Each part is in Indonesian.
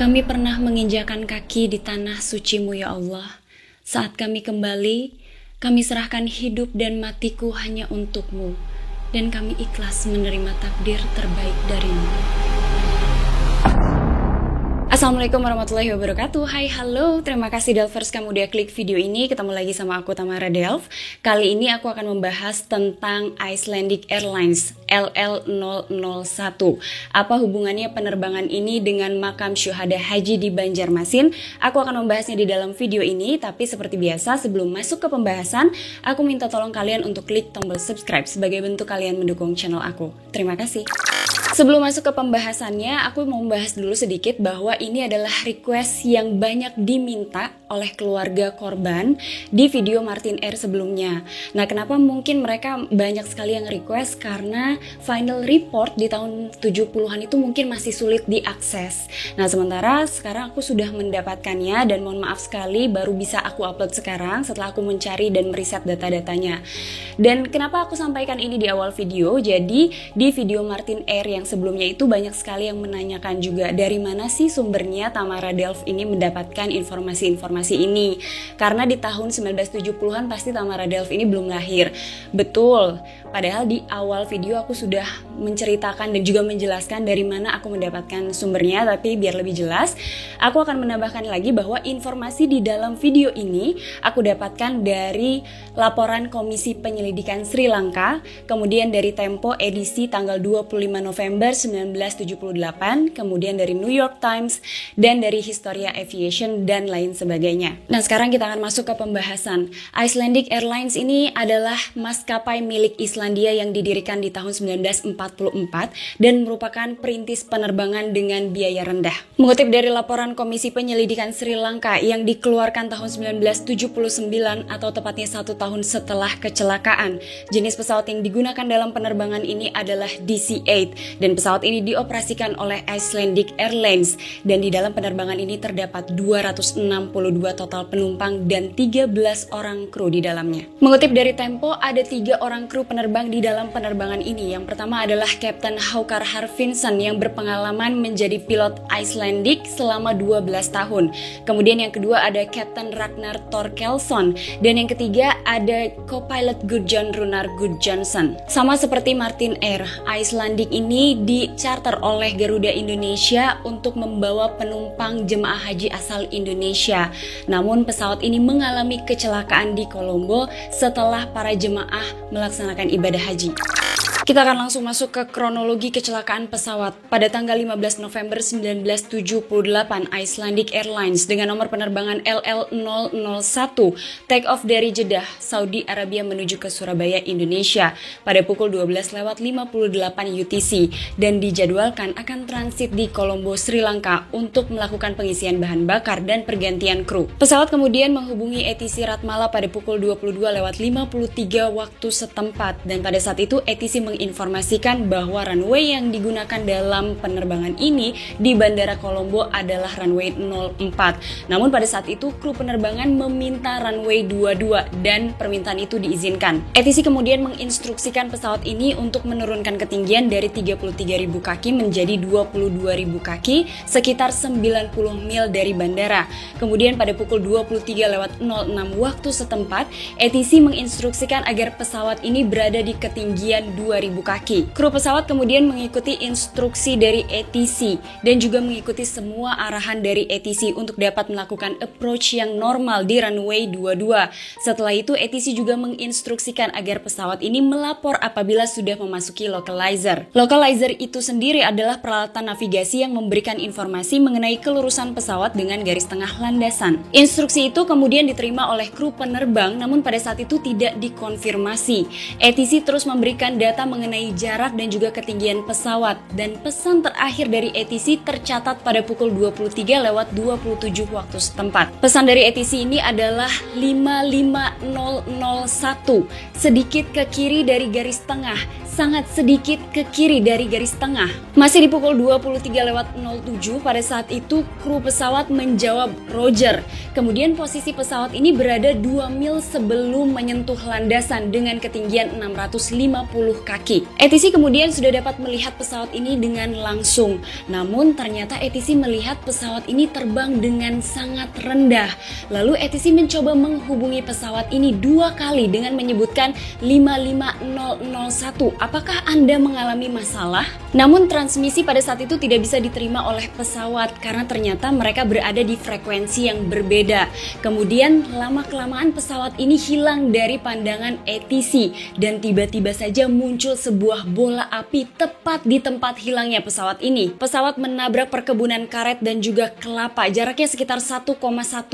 Kami pernah menginjakan kaki di tanah suci-Mu ya Allah. Saat kami kembali, kami serahkan hidup dan matiku hanya untuk-Mu, dan kami ikhlas menerima takdir terbaik dari-Mu. Assalamualaikum warahmatullahi wabarakatuh. Hai, halo. Terima kasih Delvers kamu udah klik video ini. Ketemu lagi sama aku Tamara Delv. Kali ini aku akan membahas tentang Icelandic Airlines LL001. Apa hubungannya penerbangan ini dengan makam syuhada haji di Banjarmasin? Aku akan membahasnya di dalam video ini, tapi seperti biasa sebelum masuk ke pembahasan, aku minta tolong kalian untuk klik tombol subscribe sebagai bentuk kalian mendukung channel aku. Terima kasih. Sebelum masuk ke pembahasannya, aku mau membahas dulu sedikit bahwa ini adalah request yang banyak diminta oleh keluarga korban di video Martin Air sebelumnya. Nah, kenapa mungkin mereka banyak sekali yang request? Karena final report di tahun 70-an itu mungkin masih sulit diakses. Nah, sementara sekarang aku sudah mendapatkannya dan mohon maaf sekali baru bisa aku upload sekarang setelah aku mencari dan meriset data-datanya. Dan kenapa aku sampaikan ini di awal video? Jadi, di video Martin Air yang sebelumnya itu banyak sekali yang menanyakan juga dari mana sih sumbernya Tamara Delv ini mendapatkan informasi-informasi ini. Karena di tahun 1970-an pasti Tamara Delv ini belum lahir. Betul, padahal di awal video aku sudah menceritakan dan juga menjelaskan dari mana aku mendapatkan sumbernya, tapi biar lebih jelas, aku akan menambahkan lagi bahwa informasi di dalam video ini aku dapatkan dari laporan Komisi Penyelidikan Sri Lanka, kemudian dari Tempo edisi tanggal 25 November 1978, kemudian dari New York Times, dan dari Historia Aviation, dan lain sebagainya. Nah, sekarang kita akan masuk ke pembahasan. Icelandic Airlines ini adalah maskapai milik Islandia yang didirikan di tahun 1944 dan merupakan perintis penerbangan dengan biaya rendah. Mengutip dari laporan Komisi Penyelidikan Sri Lanka yang dikeluarkan tahun 1979 atau tepatnya 1 tahun setelah kecelakaan, jenis pesawat yang digunakan dalam penerbangan ini adalah DC-8 dan pesawat ini dioperasikan oleh Icelandic Airlines dan di dalam penerbangan ini terdapat 262 total penumpang dan 13 orang kru di dalamnya. Mengutip dari Tempo, ada 3 orang kru penerbang di dalam penerbangan ini. Yang pertama adalah Kapten Haukar Harfinsson yang berpengalaman menjadi pilot Icelandic selama 12 tahun. Kemudian yang kedua ada Kapten Ragnar Thorkelsson dan yang ketiga ada co-pilot Gudjon Runar Gudjonsson. Sama seperti Martin Air, Icelandic ini di-charter oleh Garuda Indonesia untuk membawa penumpang jemaah haji asal Indonesia. Namun pesawat ini mengalami kecelakaan di Kolombo setelah para jemaah melaksanakan ibadah haji. Kita akan langsung masuk ke kronologi kecelakaan pesawat. Pada tanggal 15 November 1978, Icelandic Airlines dengan nomor penerbangan LL001 take off dari Jeddah, Saudi Arabia menuju ke Surabaya, Indonesia pada pukul 12:58 UTC dan dijadwalkan akan transit di Kolombo, Sri Lanka untuk melakukan pengisian bahan bakar dan pergantian kru. Pesawat kemudian menghubungi ATC Ratmala pada pukul 22:53 waktu setempat dan pada saat itu ATC menginformasikan bahwa runway yang digunakan dalam penerbangan ini di Bandara Kolombo adalah runway 04. Namun pada saat itu kru penerbangan meminta runway 22 dan permintaan itu diizinkan. ATC kemudian menginstruksikan pesawat ini untuk menurunkan ketinggian dari 33.000 kaki menjadi 22.000 kaki sekitar 90 mil dari bandara. Kemudian pada pukul 23:06 waktu setempat, ATC menginstruksikan agar pesawat ini berada di ketinggian 2.000 kaki. Kru pesawat kemudian mengikuti instruksi dari ATC dan juga mengikuti semua arahan dari ATC untuk dapat melakukan approach yang normal di runway 22. Setelah itu ATC juga menginstruksikan agar pesawat ini melapor apabila sudah memasuki localizer. Localizer itu sendiri adalah peralatan navigasi yang memberikan informasi mengenai kelurusan pesawat dengan garis tengah landasan. Instruksi itu kemudian diterima oleh kru penerbang, namun pada saat itu tidak dikonfirmasi. ATC terus memberikan data mengenai jarak dan juga ketinggian pesawat dan pesan terakhir dari ATC tercatat pada pukul 23:27 waktu setempat. Pesan dari ATC ini adalah 55001 sedikit ke kiri dari garis tengah sangat sedikit ke kiri dari garis tengah. Masih di pukul 23:07 pada saat itu kru pesawat menjawab Roger. Kemudian posisi pesawat ini berada 2 mil sebelum menyentuh landasan dengan ketinggian 650 kaki. ATC kemudian sudah dapat melihat pesawat ini dengan langsung. Namun ternyata ATC melihat pesawat ini terbang dengan sangat rendah. Lalu ATC mencoba menghubungi pesawat ini 2 kali dengan menyebutkan 55001. Apakah Anda mengalami masalah? Namun transmisi pada saat itu tidak bisa diterima oleh pesawat karena ternyata mereka berada di frekuensi yang berbeda. Kemudian lama-kelamaan pesawat ini hilang dari pandangan ATC dan tiba-tiba saja muncul sebuah bola api tepat di tempat hilangnya pesawat ini. Pesawat menabrak perkebunan karet dan juga kelapa, jaraknya sekitar 1,1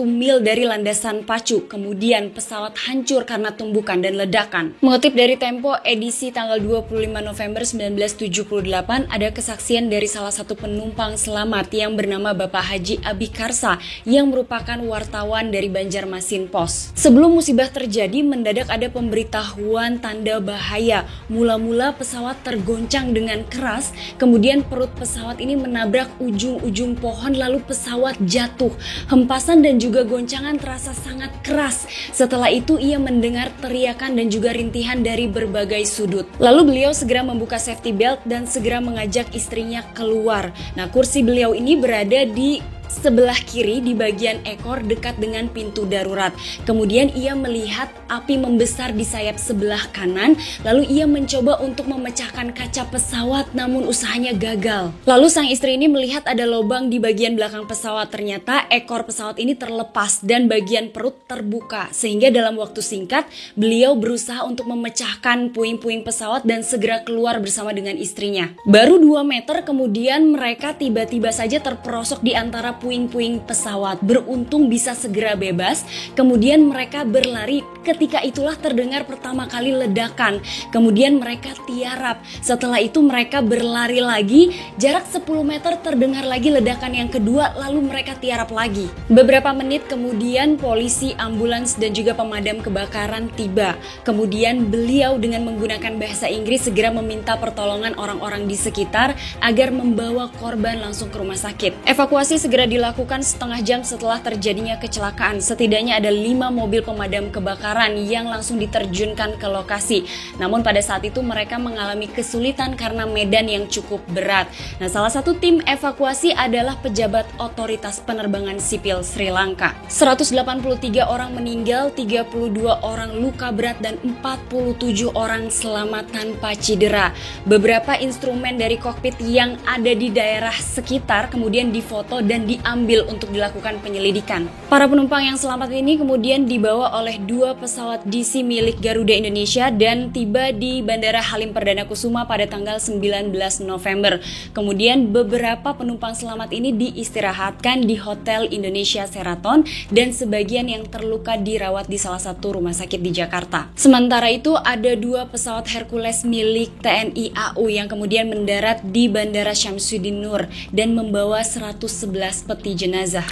mil dari landasan pacu. Kemudian pesawat hancur karena tumbukan dan ledakan. Mengutip dari Tempo edisi tanggal 25 November 1978, ada kesaksian dari salah satu penumpang selamat yang bernama Bapak Haji Abikarsa yang merupakan wartawan dari Banjarmasin Pos. Sebelum musibah terjadi, mendadak ada pemberitahuan tanda bahaya. Mula-mula pesawat tergoncang dengan keras, kemudian perut pesawat ini menabrak ujung-ujung pohon lalu pesawat jatuh. Hempasan dan juga goncangan terasa sangat keras. Setelah itu ia mendengar teriakan dan juga rintihan dari berbagai sudut. Lalu beliau segera membuka safety belt dan segera mengajak istrinya keluar. Nah, kursi beliau ini berada di sebelah kiri di bagian ekor dekat dengan pintu darurat. Kemudian ia melihat api membesar di sayap sebelah kanan, lalu ia mencoba untuk memecahkan kaca pesawat namun usahanya gagal. Lalu sang istri ini melihat ada lubang di bagian belakang pesawat. Ternyata ekor pesawat ini terlepas dan bagian perut terbuka, sehingga dalam waktu singkat beliau berusaha untuk memecahkan puing-puing pesawat dan segera keluar bersama dengan istrinya. Baru 2 meter kemudian mereka tiba-tiba saja terperosok di antara puing-puing pesawat. Beruntung bisa segera bebas. Kemudian mereka berlari. Ketika itulah terdengar pertama kali ledakan. Kemudian mereka tiarap. Setelah itu mereka berlari lagi. Jarak 10 meter terdengar lagi ledakan yang kedua, lalu mereka tiarap lagi. Beberapa menit kemudian polisi, ambulans dan juga pemadam kebakaran tiba. Kemudian beliau dengan menggunakan bahasa Inggris segera meminta pertolongan orang-orang di sekitar agar membawa korban langsung ke rumah sakit. Evakuasi segera dilakukan setengah jam setelah terjadinya kecelakaan. Setidaknya ada 5 mobil pemadam kebakaran yang langsung diterjunkan ke lokasi. Namun pada saat itu mereka mengalami kesulitan karena medan yang cukup berat. Nah, salah satu tim evakuasi adalah pejabat otoritas penerbangan sipil Sri Lanka. 183 orang meninggal, 32 orang luka berat dan 47 orang selamat tanpa cedera. Beberapa instrumen dari kokpit yang ada di daerah sekitar kemudian difoto dan diambil untuk dilakukan penyelidikan. Para penumpang yang selamat ini kemudian dibawa oleh 2 pesawat DC milik Garuda Indonesia dan tiba di Bandara Halim Perdana Kusuma pada tanggal 19 November. Kemudian beberapa penumpang selamat ini diistirahatkan di Hotel Indonesia Sheraton dan sebagian yang terluka dirawat di salah satu rumah sakit di Jakarta. Sementara itu ada 2 pesawat Hercules milik TNI AU yang kemudian mendarat di Bandara Syamsuddin Nur dan membawa 111 peti jenazah.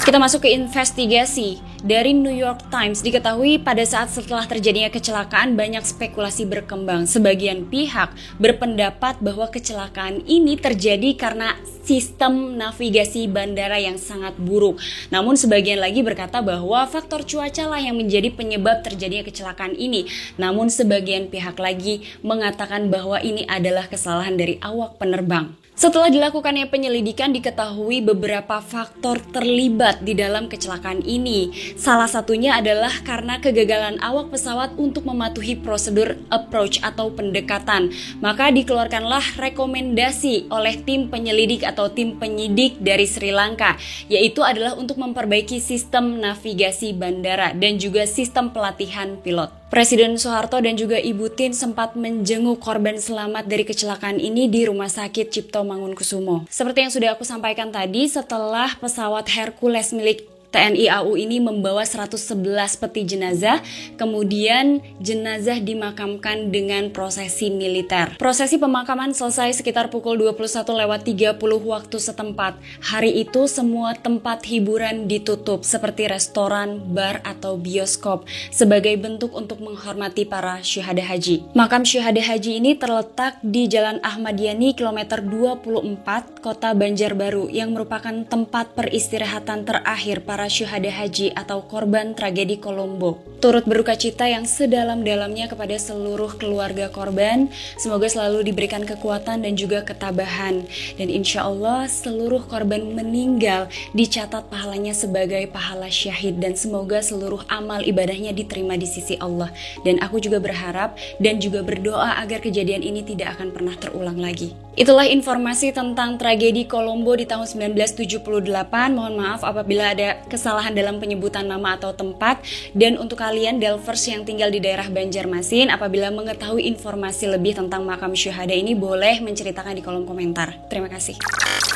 Kita masuk ke investigasi. Dari New York Times diketahui pada saat setelah terjadinya kecelakaan banyak spekulasi berkembang. Sebagian pihak berpendapat bahwa kecelakaan ini terjadi karena sistem navigasi bandara yang sangat buruk. Namun sebagian lagi berkata bahwa faktor cuaca lah yang menjadi penyebab terjadinya kecelakaan ini. Namun sebagian pihak lagi mengatakan bahwa ini adalah kesalahan dari awak penerbang. Setelah dilakukannya penyelidikan diketahui beberapa faktor terlibat di dalam kecelakaan ini. Salah satunya adalah karena kegagalan awak pesawat untuk mematuhi prosedur approach atau pendekatan. Maka dikeluarkanlah rekomendasi oleh tim penyelidik atau tim penyidik dari Sri Lanka, yaitu adalah untuk memperbaiki sistem navigasi bandara dan juga sistem pelatihan pilot. Presiden Soeharto dan juga Ibu Tien sempat menjenguk korban selamat dari kecelakaan ini di Rumah Sakit Cipto Mangunkusumo. Seperti yang sudah aku sampaikan tadi, setelah pesawat Hercules milik TNI AU ini membawa 111 peti jenazah, kemudian jenazah dimakamkan dengan prosesi militer. Prosesi pemakaman selesai sekitar pukul 21:30 waktu setempat. Hari itu semua tempat hiburan ditutup seperti restoran, bar, atau bioskop sebagai bentuk untuk menghormati para syuhada haji. Makam syuhada haji ini terletak di Jalan Ahmad Yani kilometer 24 Kota Banjarbaru yang merupakan tempat peristirahatan terakhir para syuhada haji atau korban tragedi Kolombo. Turut berduka cita yang sedalam-dalamnya kepada seluruh keluarga korban. Semoga selalu diberikan kekuatan dan juga ketabahan. Dan insya Allah seluruh korban meninggal dicatat pahalanya sebagai pahala syahid. Dan semoga seluruh amal ibadahnya diterima di sisi Allah. Dan aku juga berharap dan juga berdoa agar kejadian ini tidak akan pernah terulang lagi. Itulah informasi tentang tragedi Kolombo di tahun 1978. Mohon maaf apabila ada kesalahan dalam penyebutan nama atau tempat. Dan untuk kalian Delvers yang tinggal di daerah Banjarmasin, apabila mengetahui informasi lebih tentang makam syuhada ini, boleh menceritakan di kolom komentar. Terima kasih.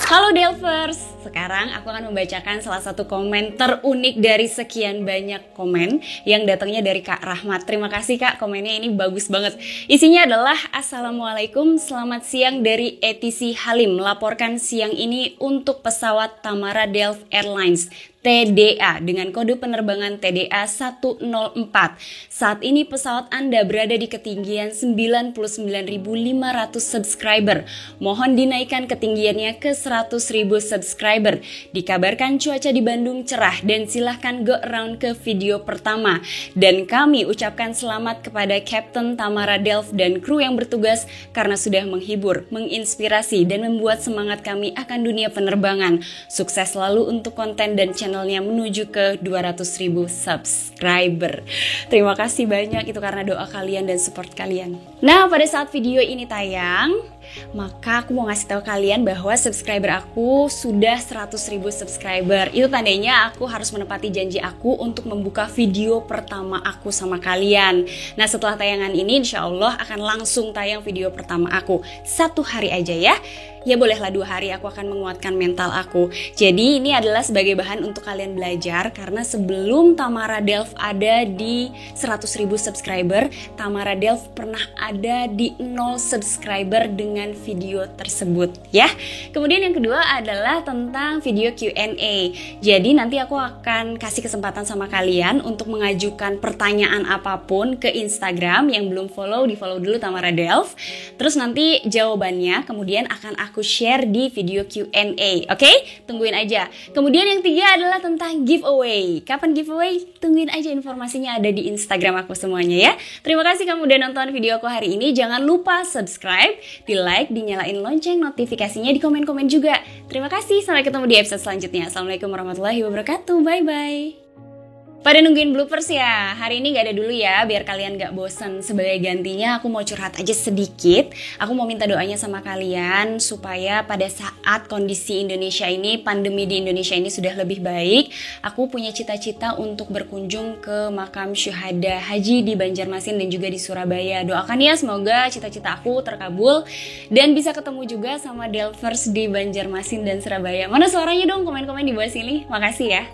Halo Delvers, sekarang aku akan membacakan salah satu komen terunik dari sekian banyak komen yang datangnya dari Kak Rahmat. Terima kasih Kak, komennya ini bagus banget. Isinya adalah, Assalamualaikum, selamat siang dari ETC Halim. Melaporkan siang ini untuk pesawat Tamara Delft Airlines TDA dengan kode penerbangan TDA 104. Saat ini pesawat Anda berada di ketinggian 99.500 subscriber. Mohon dinaikkan ketinggiannya ke 100.000 subscriber. Dikabarkan cuaca di Bandung cerah dan silahkan go around ke video pertama. Dan kami ucapkan selamat kepada Captain Tamara Delft dan kru yang bertugas karena sudah menghibur, menginspirasi, dan membuat semangat kami akan dunia penerbangan. Sukses selalu untuk konten dan channelnya menuju ke 200.000 subscriber. Terima kasih banyak, itu karena doa kalian dan support kalian. Nah, pada saat video ini tayang, maka aku mau ngasih tahu kalian bahwa subscriber aku sudah 100.000 subscriber. Itu tandanya aku harus menepati janji aku untuk membuka video pertama aku sama kalian. Nah, setelah tayangan ini insya Allah akan langsung tayang video pertama aku. 1 hari aja ya. Ya bolehlah 2 hari, aku akan menguatkan mental aku. Jadi ini adalah sebagai bahan untuk kalian belajar. Karena sebelum Tamara Delft ada di 100.000 subscriber, Tamara Delft pernah ada di 0 subscriber dengan video tersebut ya. Kemudian yang kedua adalah tentang video Q&A. Jadi nanti aku akan kasih kesempatan sama kalian untuk mengajukan pertanyaan apapun ke Instagram. Yang belum follow, di follow dulu Tamara Delft. Terus nanti jawabannya kemudian akan aku share di video Q&A. Oke? Tungguin aja. Kemudian yang 3 adalah tentang giveaway. Kapan giveaway? Tungguin aja, informasinya ada di Instagram aku semuanya ya. Terima kasih kamu udah nonton video aku hari ini. Jangan lupa subscribe, di like, dinyalain lonceng notifikasinya, di komen-komen juga. Terima kasih, sampai ketemu di episode selanjutnya. Assalamualaikum warahmatullahi wabarakatuh. Bye-bye. Pada nungguin bloopers ya, hari ini gak ada dulu ya, biar kalian gak bosen. Sebagai gantinya aku mau curhat aja sedikit. Aku mau minta doanya sama kalian supaya pada saat kondisi Indonesia ini, pandemi di Indonesia ini sudah lebih baik, aku punya cita-cita untuk berkunjung ke makam syuhada haji di Banjarmasin dan juga di Surabaya. Doakan ya, semoga cita-cita aku terkabul dan bisa ketemu juga sama Delvers di Banjarmasin dan Surabaya. Mana suaranya dong, komen-komen di bawah sini. Makasih ya.